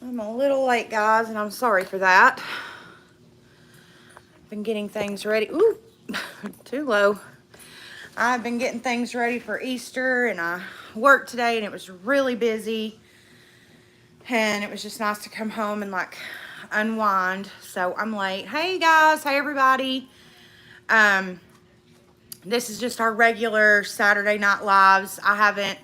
I'm a little late, guys, and I'm sorry for that. Been getting things ready. Ooh, too low. I've been getting things ready for Easter, and I worked today, and it was really busy. And it was just nice to come home and like unwind. So I'm late. Hey guys, hey everybody. Um, this is just our regular Saturday night lives. I haven't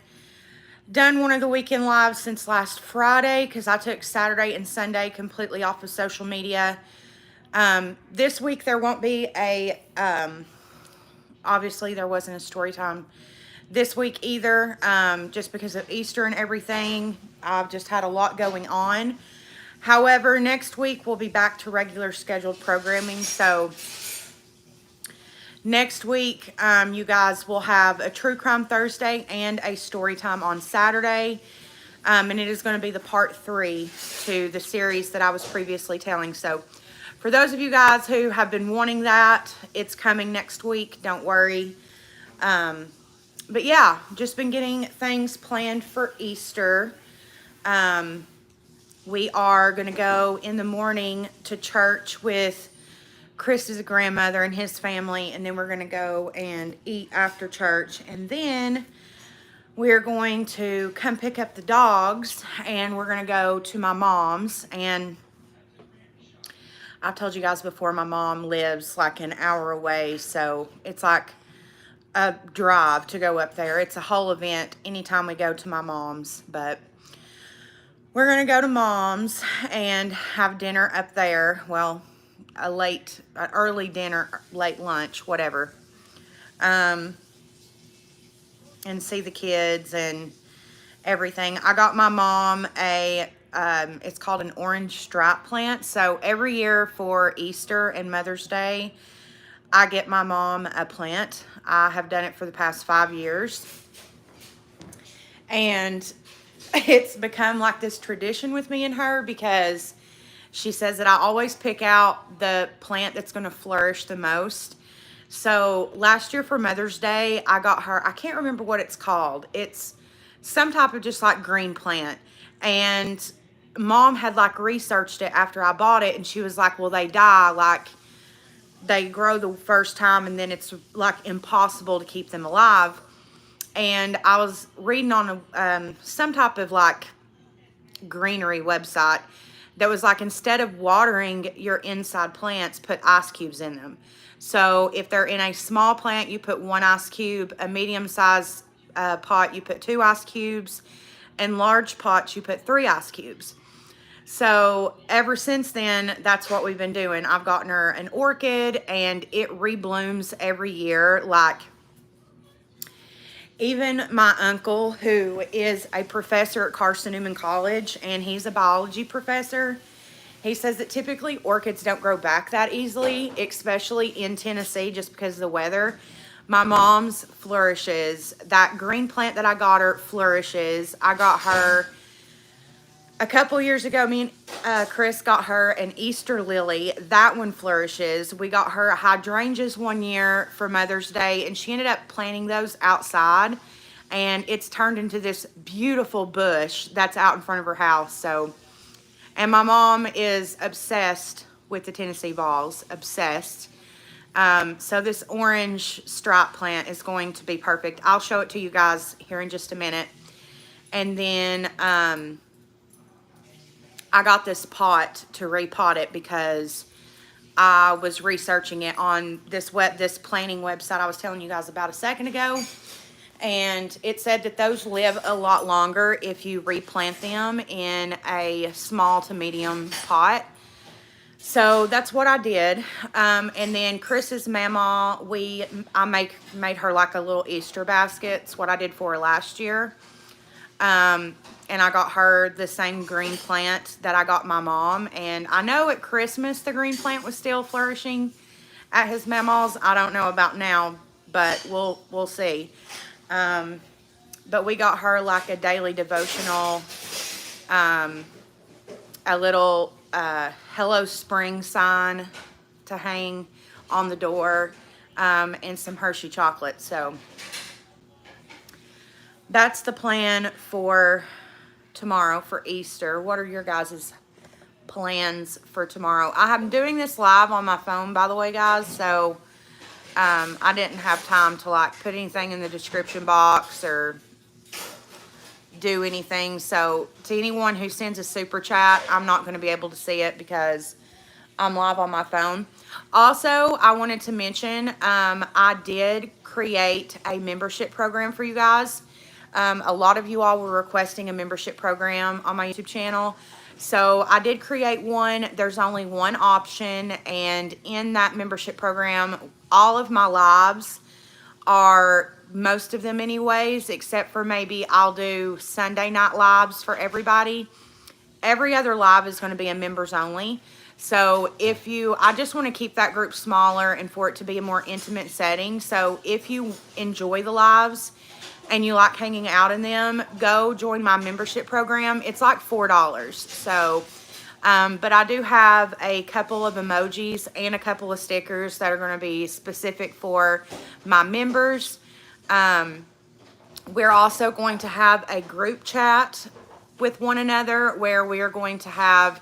done one of the weekend lives since last Friday because I took Saturday and Sunday completely off of social media. This week there won't be obviously there wasn't a story time this week either, just because of Easter and everything. I've just had a lot going on. However, next week we'll be back to regular scheduled programming. So next week, you guys will have a True Crime Thursday and a story time on Saturday. And it is going to be the part 3 to the series that I was previously telling. So for those of you guys who have been wanting that, it's coming next week. Don't worry. But yeah, just been getting things planned for Easter. We are going to go in the morning to church with Chris's grandmother and his family, and then we're going to go and eat after church, and then we're going to come pick up the dogs, and we're going to go to my mom's. And I've told you guys before, my mom lives like an hour away, so it's like a drive to go up there. It's a whole event anytime we go to my mom's, but we're going to go to mom's and have dinner up there. Well, an early dinner, late lunch, whatever. And see the kids and everything. I got my mom it's called an orange stripe plant. So every year for Easter and Mother's Day, I get my mom a plant. I have done it for the past 5 years. And it's become like this tradition with me and her because she says that I always pick out the plant that's going to flourish the most. So last year for Mother's Day, I got her, I can't remember what it's called. It's some type of just like green plant. And mom had like researched it after I bought it, and she was like, well, they die, like they grow the first time and then it's like impossible to keep them alive. And I was reading on some type of like greenery website that was like, instead of watering your inside plants, put ice cubes in them. So if they're in a small plant, you put 1 ice cube. A medium-sized pot, you put 2 ice cubes. And large pots, you put 3 ice cubes. So ever since then, that's what we've been doing. I've gotten her an orchid, and it reblooms every year. Like, even my uncle, who is a professor at Carson Newman College, and he's a biology professor, he says that typically orchids don't grow back that easily, especially in Tennessee, just because of the weather. My mom's flourishes. That green plant that I got her flourishes. I got her a couple years ago, me and Chris got her an Easter lily. That one flourishes. We got her hydrangeas one year for Mother's Day, and she ended up planting those outside, and it's turned into this beautiful bush that's out in front of her house. So, and my mom is obsessed with the Tennessee Vols, obsessed. So this orange stripe plant is going to be perfect. I'll show it to you guys here in just a minute. And then I got this pot to repot it because I was researching it on this planting website I was telling you guys about a second ago. And it said that those live a lot longer if you replant them in a small to medium pot. So that's what I did. And then Chris's mama, I made her like a little Easter basket. It's what I did for her last year. And I got her the same green plant that I got my mom. And I know at Christmas the green plant was still flourishing at his mama's. I don't know about now, but we'll see. But we got her like a daily devotional, a little Hello Spring sign to hang on the door, and some Hershey chocolate. So that's the plan for tomorrow for Easter. What are your guys' plans for tomorrow? I'm doing this live on my phone, by the way, guys, so I didn't have time to like put anything in the description box or do anything. So to anyone who sends a super chat, I'm not going to be able to see it because I'm live on my phone. Also, I wanted to mention I did create a membership program for you guys. A lot of you all were requesting a membership program on my YouTube channel. So I did create one. There's only one option, and in that membership program, all of my lives are, most of them anyways, except for maybe I'll do Sunday night lives for everybody. Every other live is going to be a members only. So if you, I just want to keep that group smaller and for it to be a more intimate setting. So if you enjoy the lives and you like hanging out in them, go join my membership program. It's like $4. So, but I do have a couple of emojis and a couple of stickers that are going to be specific for my members. We're also going to have a group chat with one another where we are going to have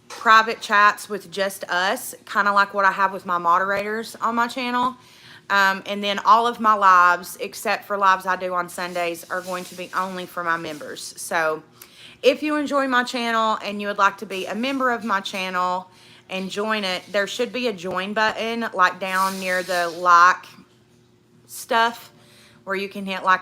private chats with just us, kind of like what I have with my moderators on my channel. And then all of my lives, except for lives I do on Sundays, are going to be only for my members. So if you enjoy my channel and you would like to be a member of my channel and join it, there should be a join button like down near the like stuff where you can hit like,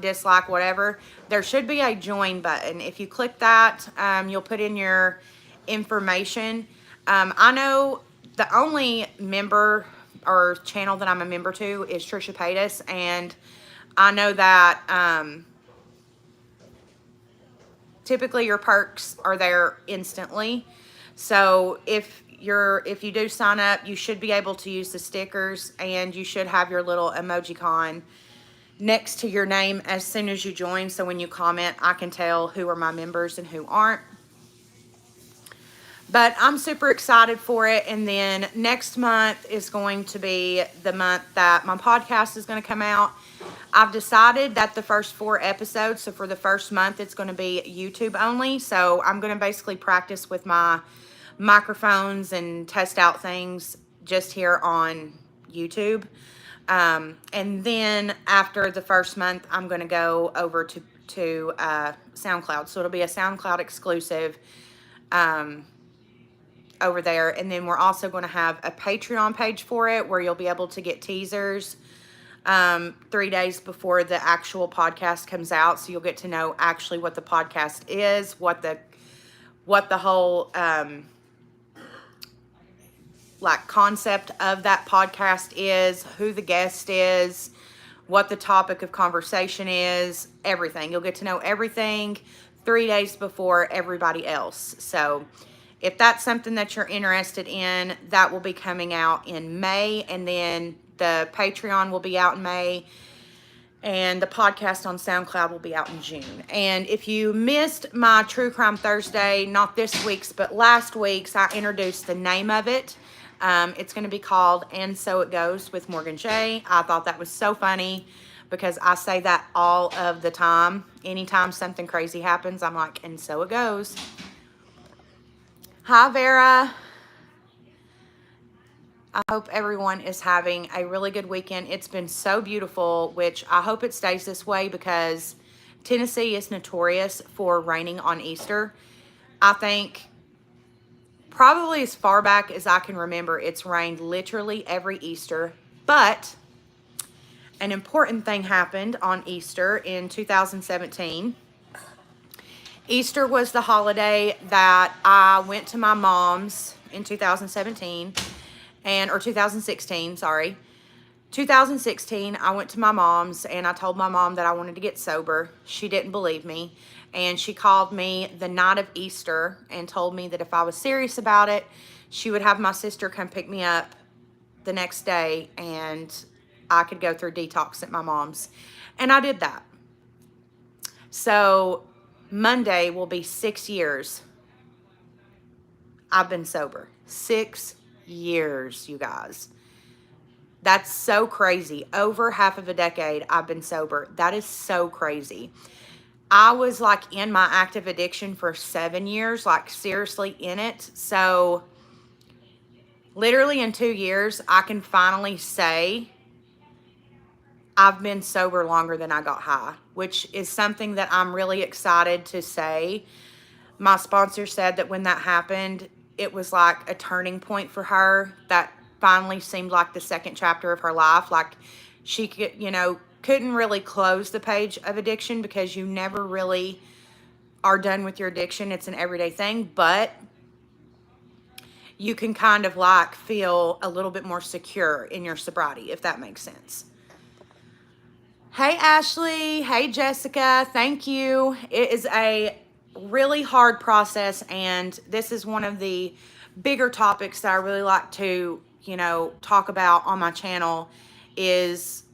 dislike, whatever. There should be a join button. If you click that, you'll put in your information. I know the only member or channel that I'm a member to is Trisha Paytas, and I know that typically your perks are there instantly. So if you do sign up, you should be able to use the stickers, and you should have your little emojicon next to your name as soon as you join. So when you comment, I can tell who are my members and who aren't. But I'm super excited for it. And then next month is going to be the month that my podcast is going to come out. I've decided that the first 4 episodes, so for the first month, it's going to be YouTube only. So I'm going to basically practice with my microphones and test out things just here on YouTube. And then after the first month, I'm going to go over to SoundCloud. So it'll be a SoundCloud exclusive over there. And then we're also going to have a Patreon page for it where you'll be able to get teasers 3 days before the actual podcast comes out. So you'll get to know actually what the podcast is, what the whole like concept of that podcast is, who the guest is, what the topic of conversation is, everything. You'll get to know everything 3 days before everybody else. So if that's something that you're interested in, that will be coming out in May, and then the Patreon will be out in May, and the podcast on SoundCloud will be out in June. And if you missed my True Crime Thursday, not this week's, but last week's, I introduced the name of it. It's going to be called And So It Goes with Morgan J. I thought that was so funny because I say that all of the time. Anytime something crazy happens, I'm like, and so it goes. Hi, Vera. I hope everyone is having a really good weekend. It's been so beautiful, which I hope it stays this way because Tennessee is notorious for raining on Easter. I think probably as far back as I can remember, it's rained literally every Easter. But an important thing happened on Easter in 2017. Easter was the holiday that I went to my mom's in 2017, or 2016, sorry. 2016, I went to my mom's and I told my mom that I wanted to get sober. She didn't believe me. And she called me the night of Easter and told me that if I was serious about it, she would have my sister come pick me up the next day and I could go through detox at my mom's. And I did that. So Monday will be 6 years I've been sober. 6 years, you guys. That's so crazy. Over half of a decade I've been sober. That is so crazy. I was like in my active addiction for 7 years, like seriously in it. So literally in 2 years, I can finally say I've been sober longer than I got high, which is something that I'm really excited to say. My sponsor said that when that happened, it was like a turning point for her. That finally seemed like the second chapter of her life. Like she could, couldn't really close the page of addiction because you never really are done with your addiction. It's an everyday thing, but you can kind of like feel a little bit more secure in your sobriety, if that makes sense. Hey, Ashley. Hey, Jessica. Thank you. It is a really hard process, and this is one of the bigger topics that I really like to, talk about on my channel is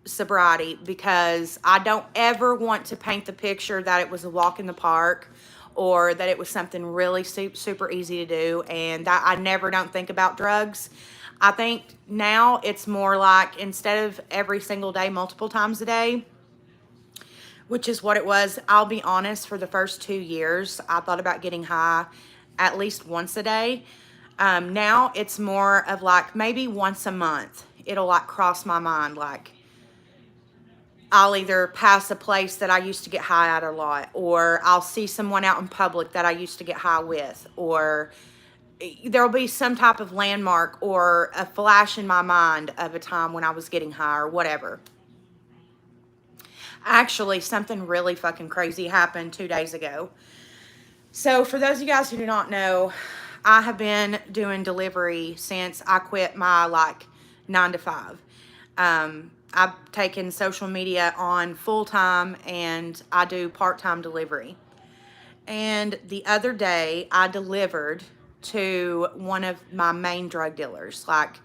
sobriety, because I don't ever want to paint the picture that it was a walk in the park or that it was something really super easy to do, and that I never don't think about drugs. I think now it's more like, instead of every single day, multiple times a day, which is what it was. I'll be honest, for the first 2 years, I thought about getting high at least once a day. Now it's more of like maybe once a month. It'll like cross my mind, like I'll either pass a place that I used to get high at a lot, or I'll see someone out in public that I used to get high with, or there'll be some type of landmark or a flash in my mind of a time when I was getting high or whatever. Actually, something really fucking crazy happened 2 days ago. So for those of you guys who do not know, I have been doing delivery since I quit my 9 to 5. I've taken social media on full time, and I do part-time delivery. And the other day I delivered to one of my main drug dealers. Like,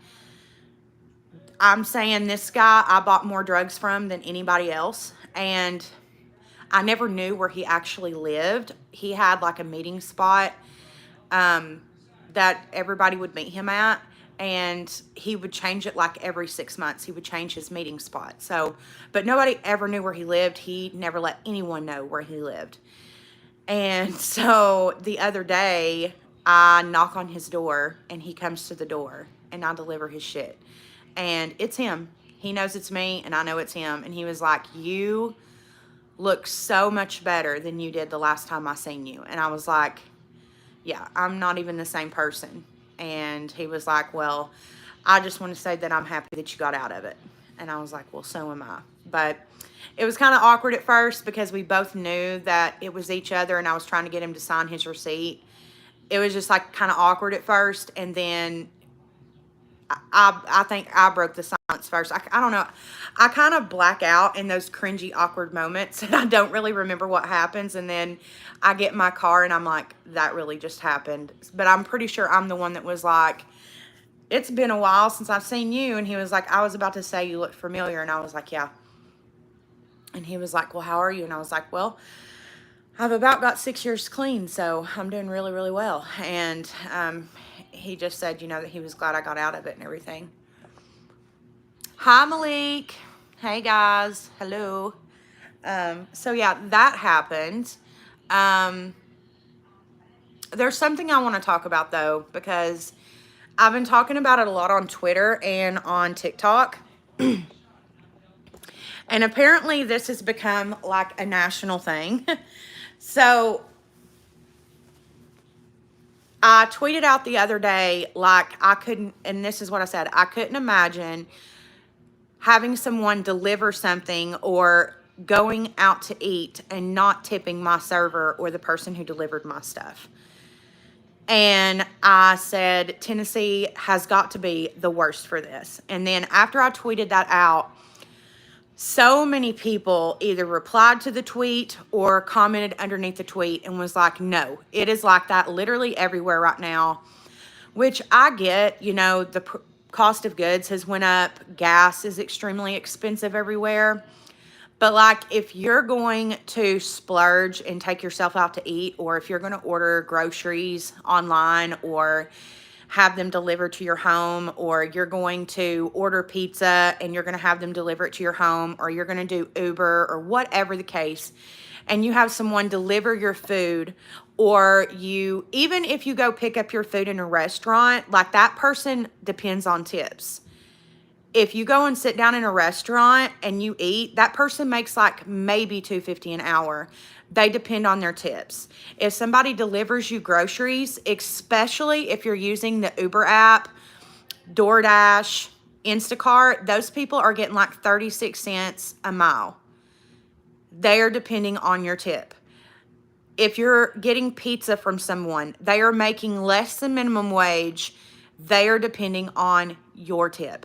I'm saying this guy I bought more drugs from than anybody else, and I never knew where he actually lived. He had like a meeting spot that everybody would meet him at, and he would change it like every 6 months. He would change his meeting spot. So, but nobody ever knew where he lived. He never let anyone know where he lived. And so the other day, I knock on his door, and he comes to the door, and I deliver his shit. And it's him. He knows it's me, and I know it's him. And he was like, "You look so much better than you did the last time I seen you." And I was like, "Yeah, I'm not even the same person." And he was like, "Well, I just want to say that I'm happy that you got out of it." And I was like, "Well, so am I." But it was kind of awkward at first because we both knew that it was each other, and I was trying to get him to sign his receipt. It was just like kind of awkward at first, and then I think I broke the silence first. I don't know. I kind of black out in those cringy, awkward moments, and I don't really remember what happens. And then I get in my car, and I'm like, that really just happened. But I'm pretty sure I'm the one that was like, "It's been a while since I've seen you." And he was like, "I was about to say you look familiar." And I was like, "Yeah." And he was like, "Well, how are you?" And I was like, "Well, I've about got 6 years clean, so I'm doing really, really well." And he just said, that he was glad I got out of it and everything. Hi, Malik. Hey, guys. Hello. So, yeah, that happened. There's something I want to talk about, though, because I've been talking about it a lot on Twitter and on TikTok. And apparently this has become like a national thing. So I tweeted out the other day, like, I couldn't, and this is what I said, I couldn't imagine having someone deliver something or going out to eat and not tipping my server or the person who delivered my stuff. And I said, Tennessee has got to be the worst for this. And then after I tweeted that out, so many people either replied to the tweet or commented underneath the tweet and was like, "No, it is like that literally everywhere right now," which I get. The cost of goods has went up. Gas is extremely expensive everywhere. But like, if you're going to splurge and take yourself out to eat, or if you're going to order groceries online, or have them delivered to your home, or you're going to order pizza and you're going to have them deliver it to your home, or you're going to do Uber or whatever the case, and you have someone deliver your food, or you, even if you go pick up your food in a restaurant, like that person depends on tips. If you go and sit down in a restaurant and you eat, that person makes like maybe $2.50 an hour. They depend on their tips. If somebody delivers you groceries, especially if you're using the Uber app, DoorDash, Instacart, those people are getting like 36 cents a mile. They are depending on your tip. If you're getting pizza from someone, they are making less than minimum wage. They are depending on your tip.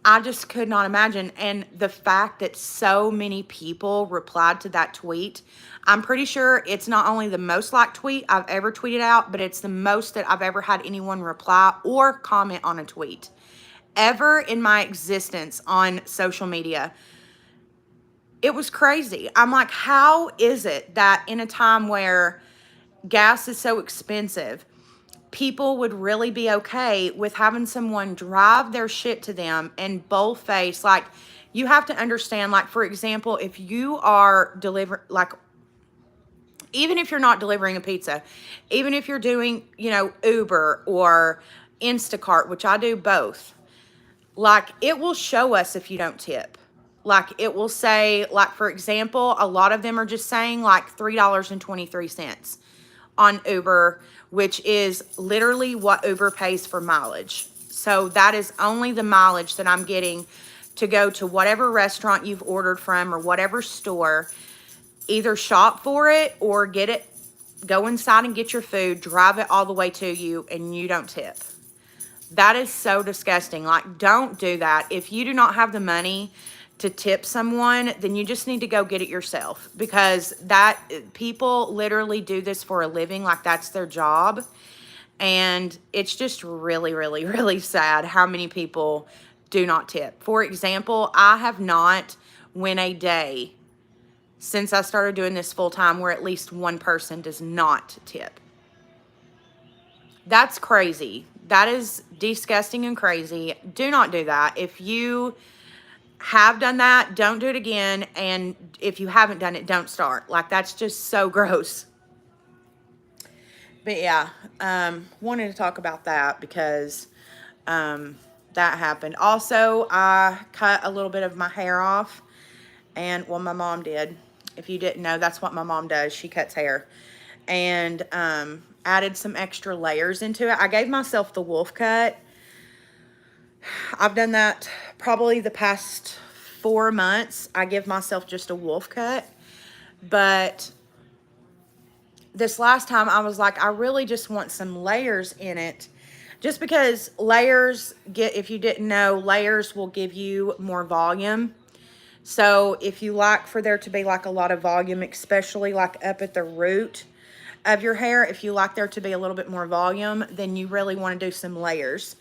I just could not imagine. And the fact that so many people replied to that tweet, I'm pretty sure it's not only the most liked tweet I've ever tweeted out, but it's the most that I've ever had anyone reply or comment on a tweet ever in my existence on social media. It was crazy. I'm like, how is it that in a time where gas is so expensive, people would really be okay with having someone drive their shit to them and boldface? Like, you have to understand, like, for example, if you are like, even if you're not delivering a pizza, even if you're doing, Uber or Instacart, which I do both, like, it will show us if you don't tip. Like, it will say, like, for example, a lot of them are just saying like $3.23 on Uber, which is literally what Uber pays for mileage. So that is only the mileage that I'm getting to go to whatever restaurant you've ordered from or whatever store, either shop for it or get it, go inside and get your food, drive it all the way to you, and you don't tip. That is so disgusting. Like, don't do that. If you do not have the money to tip someone, then you just need to go get it yourself, because that people literally do this for a living. Like, that's their job. And it's just really, really, really sad how many people do not tip. For example, I have not went a day since I started doing this full time where at least one person does not tip. That's crazy. That is disgusting and crazy. Do not do that. If you have done that, don't do it again. And if you haven't done it, don't start. Like, that's just so gross. But yeah, wanted to talk about that because that happened. Also, I cut a little bit of my hair off, and well, my mom did. If you didn't know, that's what my mom does. She cuts hair. And added some extra layers into it. I gave myself the wolf cut. I've done that probably the past 4 months. I give myself just a wolf cut. But this last time I was like, I really just want some layers in it. Just because layers if you didn't know, layers will give you more volume. So if you like for there to be like a lot of volume, especially like up at the root of your hair, if you like there to be a little bit more volume, then you really want to do some layers.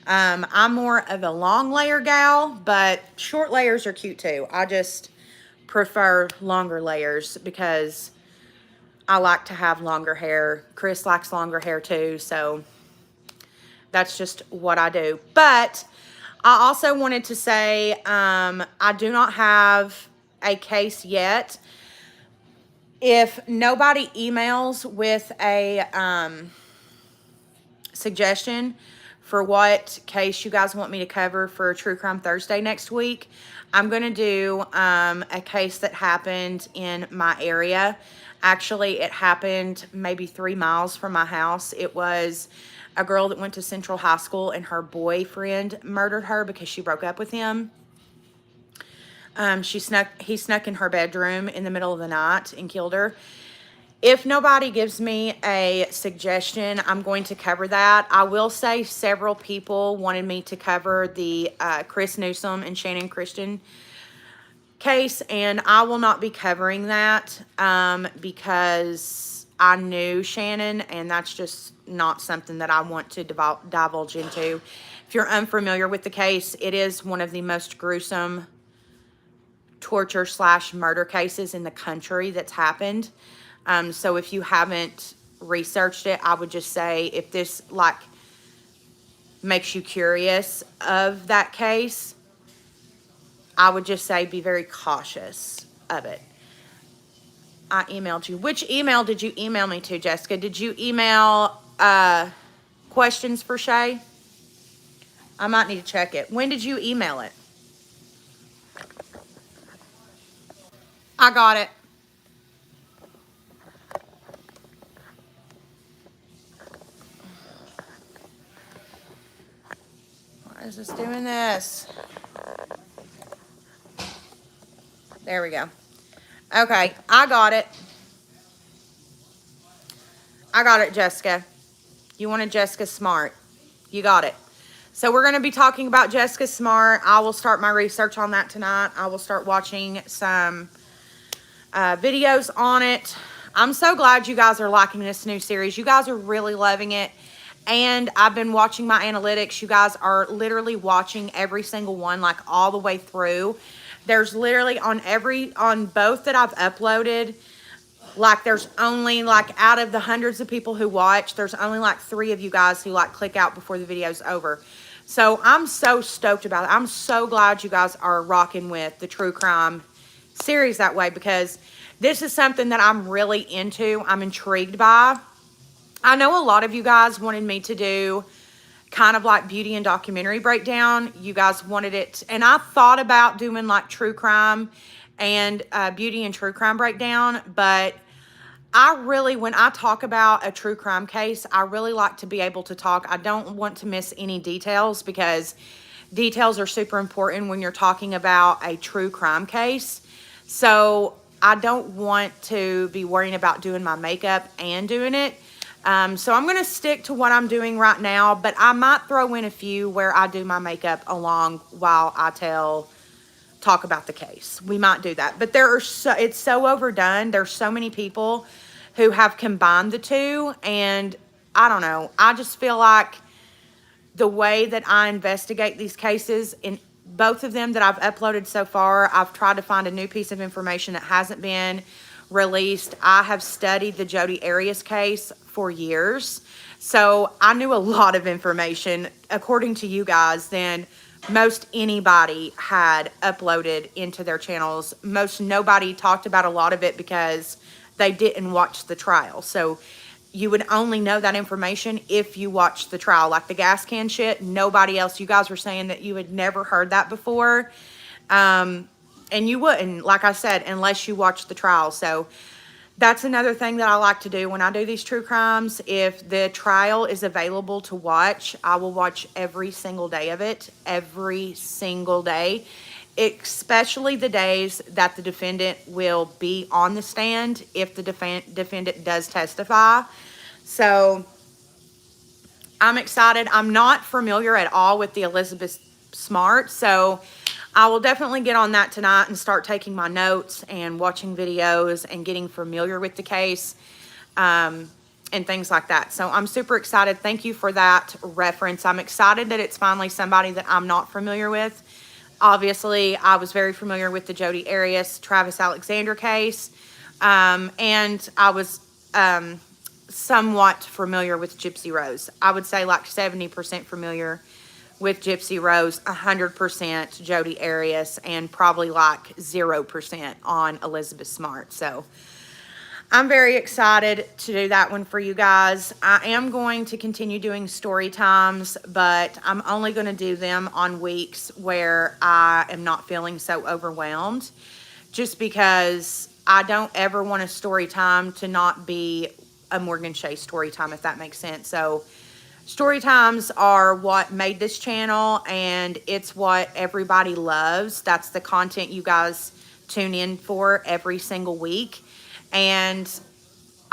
I'm more of a long layer gal, but short layers are cute too. I just prefer longer layers because I like to have longer hair. Chris likes longer hair too, so that's just what I do. But I also wanted to say, I do not have a case yet. If nobody emails with a suggestion for what case you guys want me to cover for True Crime Thursday next week, I'm going to do a case that happened in my area. Actually, it happened maybe 3 miles from my house. It was a girl that went to Central High School, and her boyfriend murdered her because she broke up with him. He snuck in her bedroom in the middle of the night and killed her. If nobody gives me a suggestion, I'm going to cover that. I will say several people wanted me to cover the Chris Newsom and Shannon Christian case, and I will not be covering that because I knew Shannon, and that's just not something that I want to divulge into. If you're unfamiliar with the case, it is one of the most gruesome torture/murder cases in the country that's happened. So if you haven't researched it, I would just say if this like makes you curious of that case, I would just say be very cautious of it. I emailed you. Which email did you email me to, Jessica? Did you email questions for Shay? I might need to check it. When did you email it? I got it. Why is this doing this? There we go. Okay, I got it. I got it, Jessica. You wanted Jessica Smart. You got it. So we're going to be talking about Jessica Smart. I will start my research on that tonight. I will start watching some videos on it. I'm so glad you guys are liking this new series. You guys are really loving it. And I've been watching my analytics. You guys are literally watching every single one, like all the way through. There's literally on both that I've uploaded, like there's only like out of the hundreds of people who watch, there's only like 3 of you guys who like click out before the video's over. So I'm so stoked about it. I'm so glad you guys are rocking with the true crime series that way, because this is something that I'm really into. I'm intrigued by. I know a lot of you guys wanted me to do kind of like beauty and documentary breakdown. You guys wanted it, and I thought about doing like true crime and beauty and true crime breakdown, but I really, when I talk about a true crime case, I really like to be able to talk. I don't want to miss any details, because details are super important when you're talking about a true crime case. So I don't want to be worrying about doing my makeup and doing it. So I'm going to stick to what I'm doing right now, but I might throw in a few where I do my makeup along while I talk about the case. We might do that, but it's so overdone. There's so many people who have combined the two, and I don't know. I just feel like the way that I investigate these cases, in both of them that I've uploaded so far, I've tried to find a new piece of information that hasn't been released. I have studied the Jodi Arias case for years, so I knew a lot of information, according to you guys, than most anybody had uploaded into their channels. Most nobody talked about a lot of it because they didn't watch the trial. So you would only know that information if you watched the trial. Like the gas can shit, nobody else, you guys were saying that you had never heard that before. And you wouldn't, like I said, unless you watched the trial. So that's another thing that I like to do when I do these true crimes. If the trial is available to watch, I will watch every single day of it, every single day, especially the days that the defendant will be on the stand if the defendant does testify. So I'm excited. I'm not familiar at all with the Elizabeth Smart, so I will definitely get on that tonight and start taking my notes and watching videos and getting familiar with the case and things like that. So I'm super excited. Thank you for that reference. I'm excited that it's finally somebody that I'm not familiar with. Obviously, I was very familiar with the Jodi Arias, Travis Alexander case, and I was somewhat familiar with Gypsy Rose. I would say like 70% familiar with Gypsy Rose, 100% Jodi Arias, and probably like 0% on Elizabeth Smart. So I'm very excited to do that one for you guys. I am going to continue doing story times, but I'm only going to do them on weeks where I am not feeling so overwhelmed, just because I don't ever want a story time to not be a Morgan Shea story time, if that makes sense. So story times are what made this channel, and it's what everybody loves. That's the content you guys tune in for every single week. And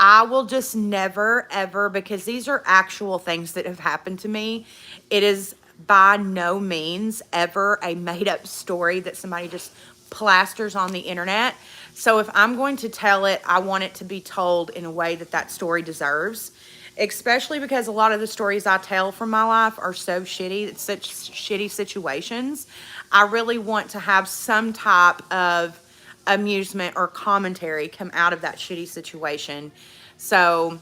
I will just never, ever, because these are actual things that have happened to me. It is by no means ever a made-up story that somebody just plasters on the internet. So if I'm going to tell it, I want it to be told in a way that that story deserves, especially because a lot of the stories I tell from my life are so shitty. It's such shitty situations. I really want to have some type of amusement or commentary come out of that shitty situation. So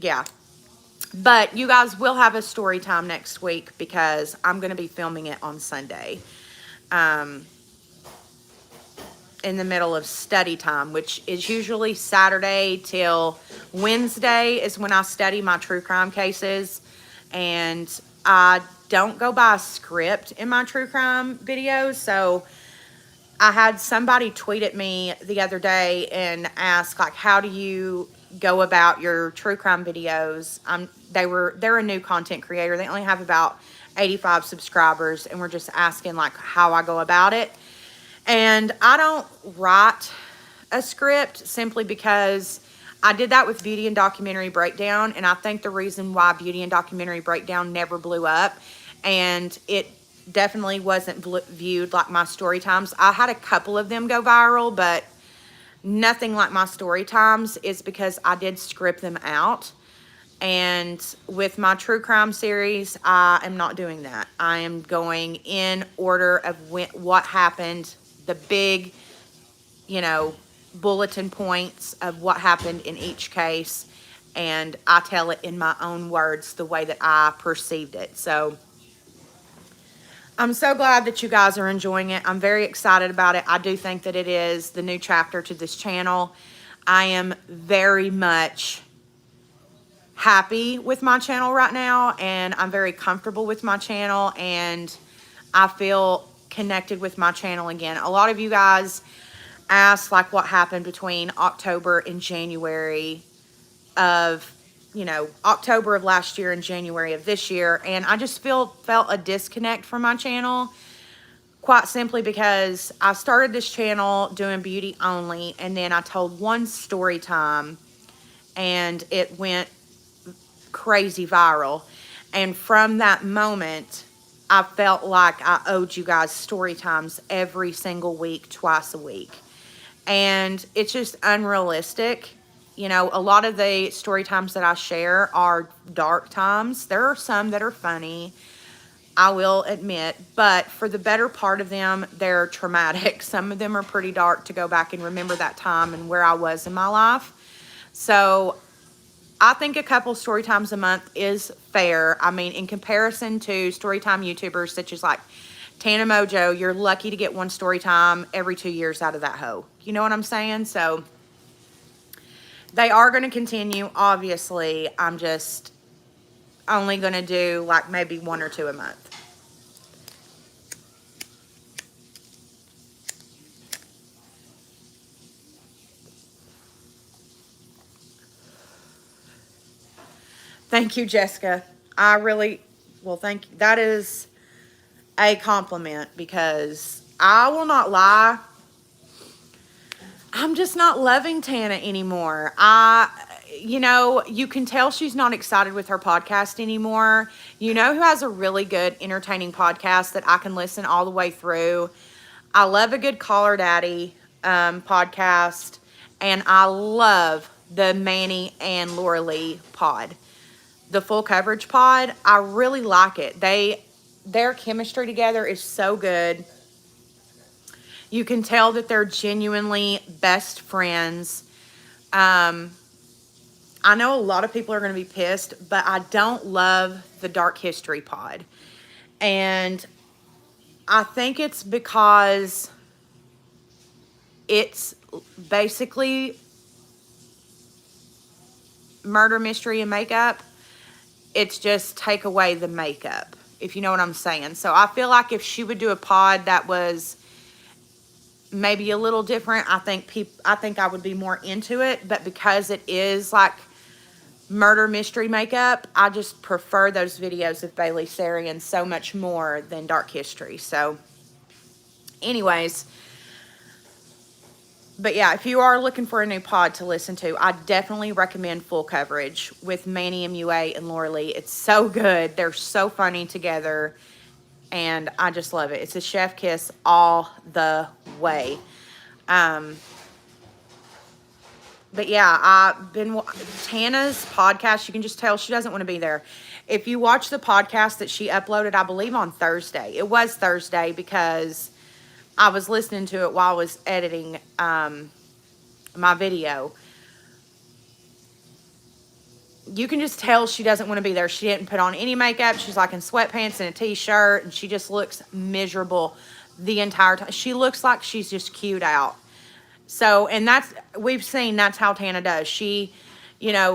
yeah. But you guys will have a story time next week because I'm going to be filming it on Sunday. Um, in the middle of study time, which is usually Saturday till Wednesday is when I study my true crime cases. And I don't go by a script in my true crime videos. So I had somebody tweet at me the other day and ask, like, how do you go about your true crime videos? They're a new content creator. They only have about 85 subscribers, and we're just asking like how I go about it. And I don't write a script simply because I did that with Beauty and Documentary Breakdown, and I think the reason why Beauty and Documentary Breakdown never blew up, and it definitely wasn't viewed like my story times. I had a couple of them go viral, but nothing like my story times, is because I did script them out. And with my true crime series, I am not doing that. I am going in order of what happened, the big, you know, bulletin points of what happened in each case. And I tell it in my own words, the way that I perceived it. So I'm so glad that you guys are enjoying it. I'm very excited about it. I do think that it is the new chapter to this channel. I am very much happy with my channel right now, and I'm very comfortable with my channel, and I feel connected with my channel again. A lot of you guys asked like what happened between October and January of, you know, October of last year and January of this year, and I just felt a disconnect from my channel, quite simply because I started this channel doing beauty only, and then I told one story time and it went crazy viral. And from that moment, I felt like I owed you guys story times every single week, twice a week. And it's just unrealistic. You know, a lot of the story times that I share are dark times. There are some that are funny, I will admit, but for the better part of them, they're traumatic. Some of them are pretty dark to go back and remember that time and where I was in my life. So I think a couple story times a month is fair. I mean, in comparison to storytime YouTubers such as like Tana Mojo, you're lucky to get one story time every 2 years out of that hoe. You know what I'm saying? So they are going to continue. Obviously, I'm just only going to do like maybe 1 or 2 a month. Thank you, Jessica. I really, well, thank you. That is a compliment because I will not lie. I'm just not loving Tana anymore. You know, you can tell she's not excited with her podcast anymore. You know who has a really good, entertaining podcast that I can listen all the way through? I love a good Caller Daddy podcast, and I love the Manny and Laura Lee pod. The Full Coverage pod, I really like it. Their chemistry together is so good. You can tell that they're genuinely best friends. I know a lot of people are going to be pissed, but I don't love the Dark History pod. And I think it's because it's basically murder, mystery, and makeup. It's just take away the makeup, if you know what I'm saying. So I feel like if she would do a pod that was maybe a little different, I think I would be more into it. But because it is like murder mystery makeup, I just prefer those videos of Bailey Sarian so much more than Dark History. So anyways, but yeah, if you are looking for a new pod to listen to, I definitely recommend Full Coverage with Manny MUA and Laura Lee. It's so good. They're so funny together, and I just love it. It's a chef kiss all the way. But yeah, I've been Tana's podcast. You can just tell she doesn't want to be there. If you watch the podcast that she uploaded, I believe on Thursday. It was Thursday because I was listening to it while I was editing my video. you can just tell she doesn't want to be there. She didn't put on any makeup. She's like in sweatpants and a t-shirt, and she just looks miserable the entire time. She looks like she's just cued out. So, and we've seen that's how Tana does. She,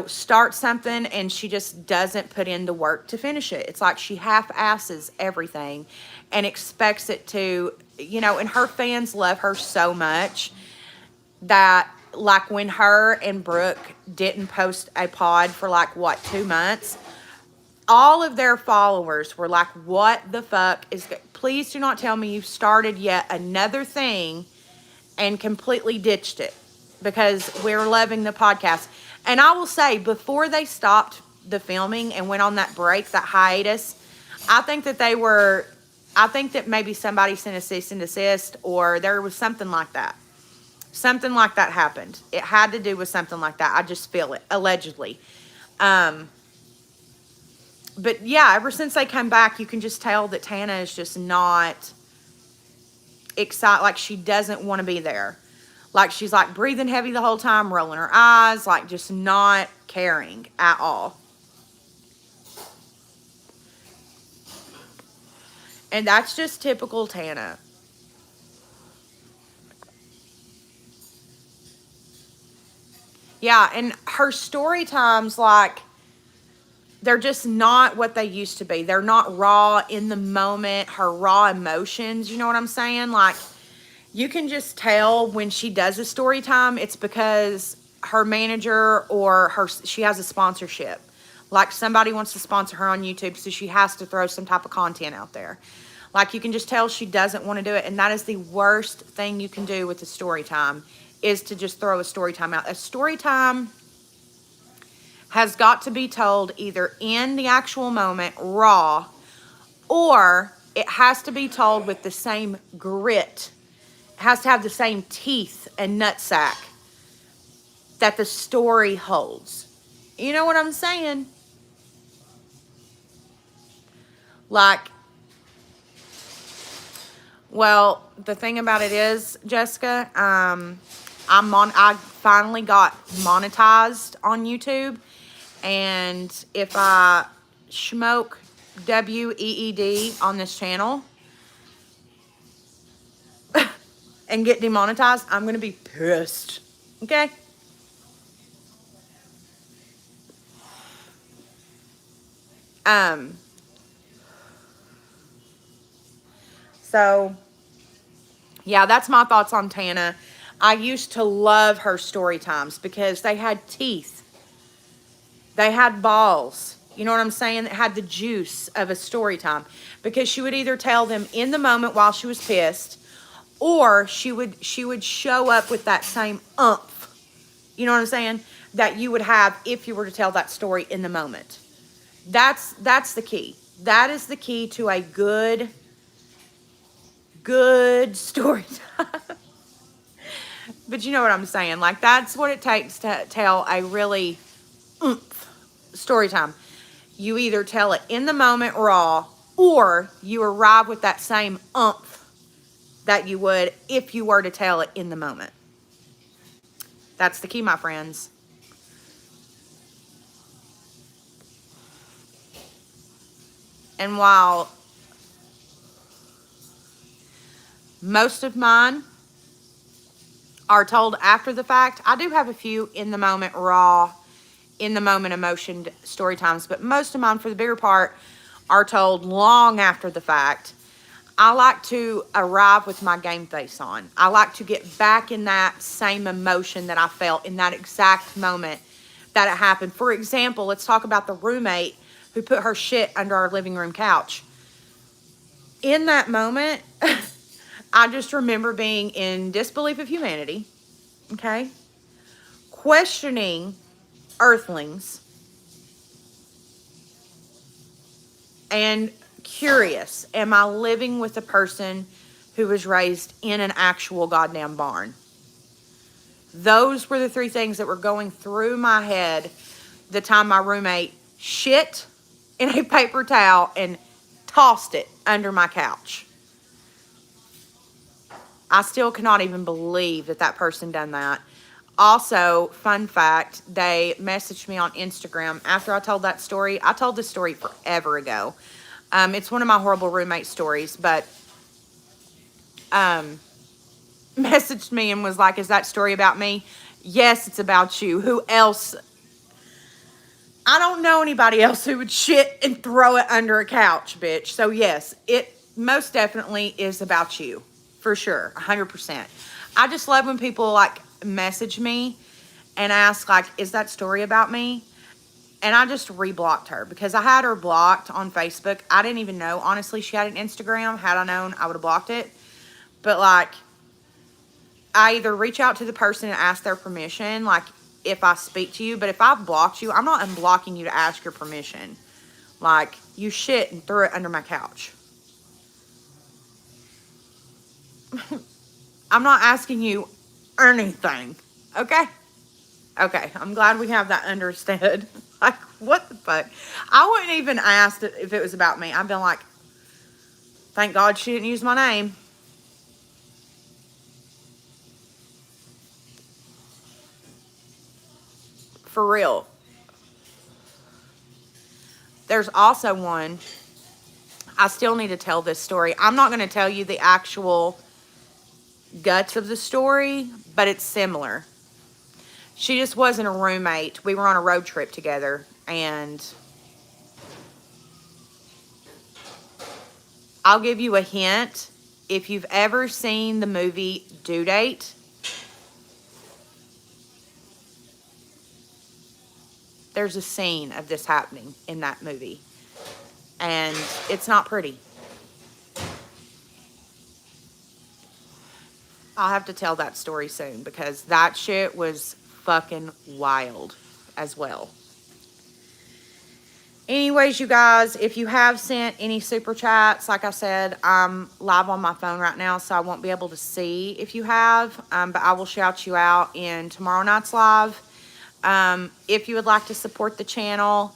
starts something and she just doesn't put in the work to finish it. It's like she half-asses everything and expects it to, and her fans love her so much that, like, when her and Brooke didn't post a pod for 2 months, all of their followers were like, what the fuck please do not tell me you've started yet another thing and completely ditched it, because we're loving the podcast. And I will say, before they stopped the filming and went on that break, that hiatus, I think that maybe somebody sent a cease and desist, or there was something like that. Something like that happened. It had to do with something like that. I just feel it, allegedly. But yeah, ever since they come back, you can just tell that Tana is just not excited. Like, she doesn't want to be there. Like, she's like breathing heavy the whole time, rolling her eyes, like just not caring at all. And that's just typical Tana. Yeah, and her story times, like, they're just not what they used to be. They're not raw in the moment, her raw emotions, you know what I'm saying? Like, you can just tell when she does a story time, it's because her manager or she has a sponsorship. Like, somebody wants to sponsor her on YouTube, so she has to throw some type of content out there. Like, you can just tell she doesn't want to do it, and that is the worst thing you can do with a story time, is to just throw a story time out. A story time has got to be told either in the actual moment, raw, or it has to be told with the same grit. It has to have the same teeth and nutsack that the story holds. You know what I'm saying? Like, well, the thing about it is, Jessica, I finally got monetized on YouTube, and if I smoke WEED on this channel and get demonetized, I'm gonna be pissed. Okay? So yeah, that's my thoughts on Tana. I used to love her story times because they had teeth. They had balls. You know what I'm saying? It had the juice of a story time, because she would either tell them in the moment while she was pissed, or she would show up with that same umph. You know what I'm saying? That you would have if you were to tell that story in the moment. That's the key. That is the key to a good story time. But you know what I'm saying? Like, that's what it takes to tell a really story time. You either tell it in the moment raw, or you arrive with that same umph that you would if you were to tell it in the moment. That's the key, my friends. And while most of mine are told after the fact, I do have a few in the moment raw, in the moment emotioned story times, but most of mine, for the bigger part, are told long after the fact. I like to arrive with my game face on. I like to get back in that same emotion that I felt in that exact moment that it happened. For example, let's talk about the roommate who put her shit under our living room couch. In that moment, I just remember being in disbelief of humanity, okay? Questioning earthlings, and curious, am I living with a person who was raised in an actual goddamn barn? Those were the three things that were going through my head the time my roommate shit in a paper towel and tossed it under my couch. I still cannot even believe that that person done that. Also, fun fact, they messaged me on Instagram after I told that story. I told this story forever ago. It's one of my horrible roommate stories, but messaged me and was like, is that story about me? Yes, it's about you. Who else? I don't know anybody else who would shit and throw it under a couch, bitch. So yes, it most definitely is about you. For sure. 100%. I just love when people like message me and ask like, is that story about me? And I just reblocked her because I had her blocked on Facebook. I didn't even know, honestly, she had an Instagram. Had I known, I would have blocked it. But like, I either reach out to the person and ask their permission, like if I speak to you. But if I've blocked you, I'm not unblocking you to ask your permission. Like, you shit and threw it under my couch. I'm not asking you anything. Okay? Okay, I'm glad we have that understood. Like, what the fuck? I wouldn't even ask if it was about me. I've been like, thank God she didn't use my name. For real. There's also one. I still need to tell this story. I'm not going to tell you the actual guts of the story, but it's similar. She just wasn't a roommate. We were on a road trip together, and I'll give you a hint. If you've ever seen the movie Due Date, there's a scene of this happening in that movie, and it's not pretty. I'll have to tell that story soon because that shit was fucking wild as well. Anyways, you guys, if you have sent any super chats, like I said, I'm live on my phone right now, so I won't be able to see if you have, but I will shout you out in tomorrow night's live. If you would like to support the channel,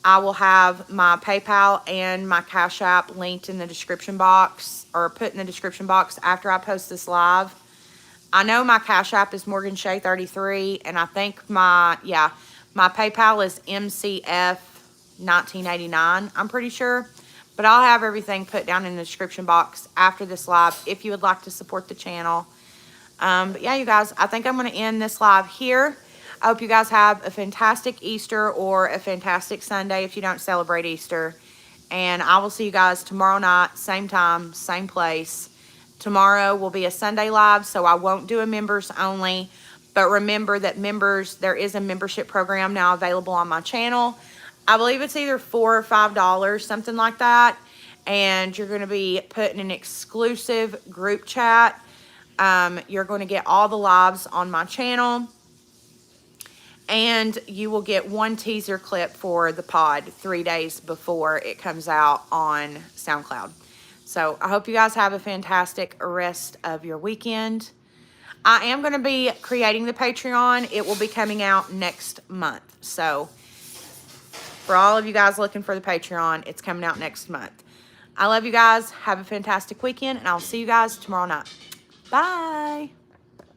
I will have my PayPal and my Cash App linked in the description box, or put in the description box after I post this live. I know my Cash App is Morgan Shea 33, and I think my PayPal is MCF 1989, I'm pretty sure. But I'll have everything put down in the description box after this live if you would like to support the channel. But yeah, you guys, I think I'm going to end this live here. I hope you guys have a fantastic Easter or a fantastic Sunday if you don't celebrate Easter. And I will see you guys tomorrow night, same time, same place. Tomorrow will be a Sunday live, so I won't do a members only. But remember that members, there is a membership program now available on my channel. I believe it's either $4 or $5, something like that. And you're going to be put in an exclusive group chat. You're going to get all the lives on my channel. And you will get one teaser clip for the pod 3 days before it comes out on SoundCloud. So I hope you guys have a fantastic rest of your weekend. I am going to be creating the Patreon. It will be coming out next month. So for all of you guys looking for the Patreon, it's coming out next month. I love you guys. Have a fantastic weekend, and I'll see you guys tomorrow night. Bye.